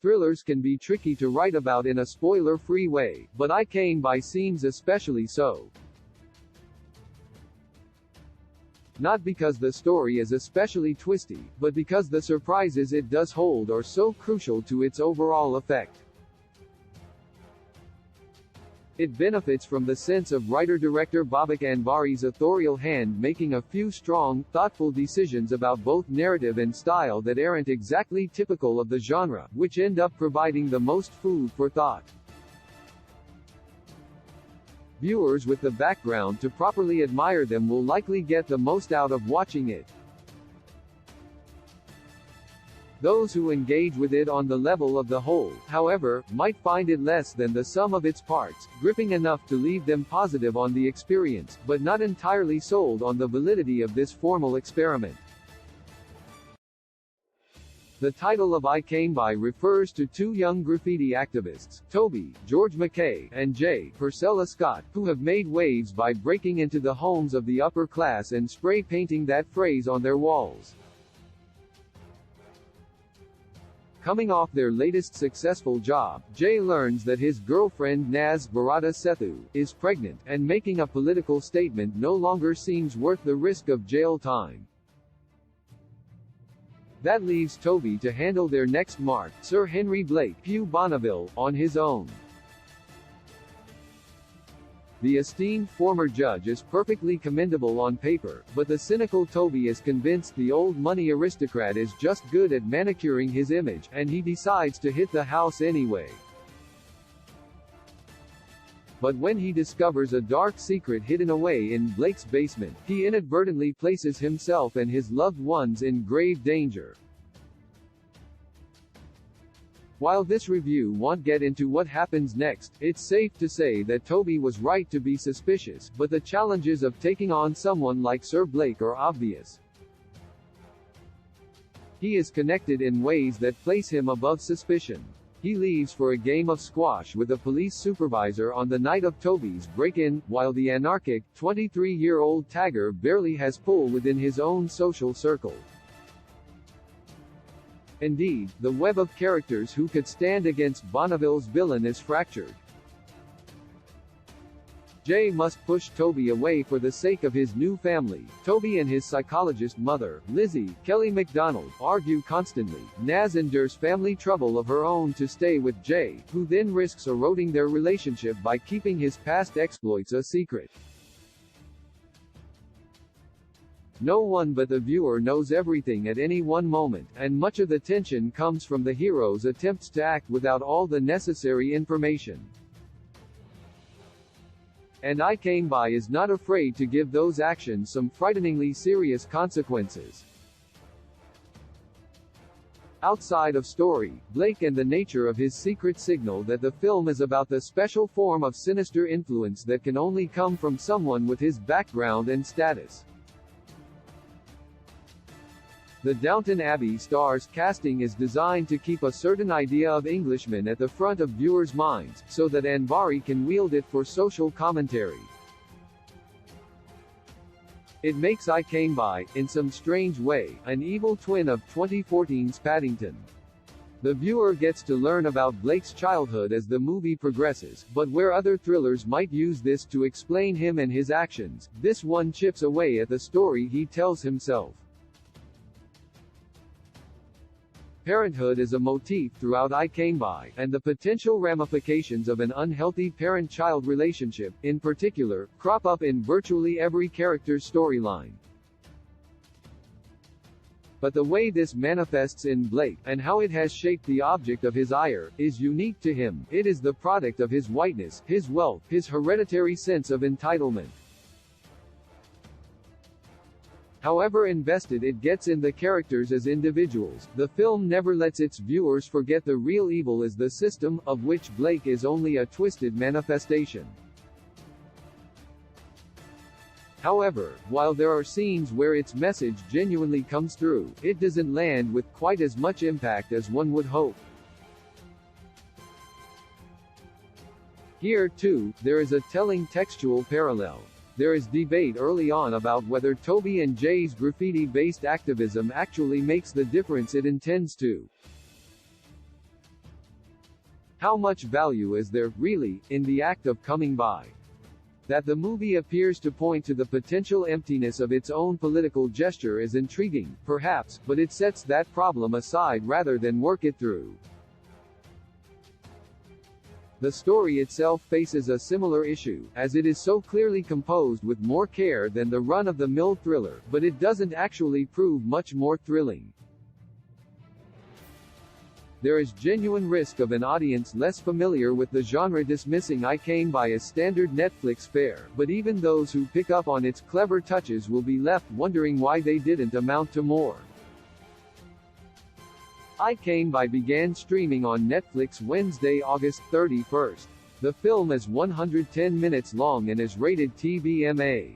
Thrillers can be tricky to write about in a spoiler-free way, but I Came By seems especially so. Not because the story is especially twisty, but because the surprises it does hold are so crucial to its overall effect. It benefits from the sense of writer-director Babak Anvari's authorial hand making a few strong, thoughtful decisions about both narrative and style that aren't exactly typical of the genre, which end up providing the most food for thought. Viewers with the background to properly admire them will likely get the most out of watching it. Those who engage with it on the level of the whole, however, might find it less than the sum of its parts, gripping enough to leave them positive on the experience, but not entirely sold on the validity of this formal experiment. The title of I Came By refers to two young graffiti activists, Toby, George McKay, and J. Purcell Scott, who have made waves by breaking into the homes of the upper class and spray painting that phrase on their walls. Coming off their latest successful job, Jay learns that his girlfriend Naz Barada Sethu is pregnant, and making a political statement no longer seems worth the risk of jail time. That leaves Toby to handle their next mark, Sir Henry Blake, Hugh Bonneville, on his own. The esteemed former judge is perfectly commendable on paper, but the cynical Toby is convinced the old money aristocrat is just good at manicuring his image, and he decides to hit the house anyway. But when he discovers a dark secret hidden away in Blake's basement, he inadvertently places himself and his loved ones in grave danger. While this review won't get into what happens next, it's safe to say that Toby was right to be suspicious, but the challenges of taking on someone like Sir Blake are obvious. He is connected in ways that place him above suspicion. He leaves for a game of squash with a police supervisor on the night of Toby's break-in, while the anarchic, 23-year-old tagger barely has pull within his own social circle. Indeed, the web of characters who could stand against Bonneville's villain is fractured. Jay must push Toby away for the sake of his new family. Toby and his psychologist mother, Lizzie, Kelly MacDonald, argue constantly. Naz endures family trouble of her own to stay with Jay, who then risks eroding their relationship by keeping his past exploits a secret. No one but the viewer knows everything at any one moment, and much of the tension comes from the hero's attempts to act without all the necessary information. And I Came By is not afraid to give those actions some frighteningly serious consequences. Outside of story, Blake and the nature of his secret signal that the film is about the special form of sinister influence that can only come from someone with his background and status. The Downton Abbey star's casting is designed to keep a certain idea of Englishmen at the front of viewers' minds, so that Anvari can wield it for social commentary. It makes I Came By, in some strange way, an evil twin of 2014's Paddington. The viewer gets to learn about Blake's childhood as the movie progresses, but where other thrillers might use this to explain him and his actions, this one chips away at the story he tells himself. Parenthood is a motif throughout I Came By, and the potential ramifications of an unhealthy parent-child relationship, in particular, crop up in virtually every character's storyline. But the way this manifests in Blake, and how it has shaped the object of his ire, is unique to him. It is the product of his whiteness, his wealth, his hereditary sense of entitlement. However invested it gets in the characters as individuals, the film never lets its viewers forget the real evil is the system, of which Blake is only a twisted manifestation. However, while there are scenes where its message genuinely comes through, it doesn't land with quite as much impact as one would hope. Here, too, there is a telling textual parallel. There is debate early on about whether Toby and Jay's graffiti-based activism actually makes the difference it intends to. How much value is there, really, in the act of coming by? That the movie appears to point to the potential emptiness of its own political gesture is intriguing, perhaps, but it sets that problem aside rather than work it through. The story itself faces a similar issue, as it is so clearly composed with more care than the run-of-the-mill thriller, but it doesn't actually prove much more thrilling. There is genuine risk of an audience less familiar with the genre dismissing I Came By as standard Netflix fare, but even those who pick up on its clever touches will be left wondering why they didn't amount to more. I Came By began streaming on Netflix Wednesday, August 31st. The film is 110 minutes long and is rated TVMA.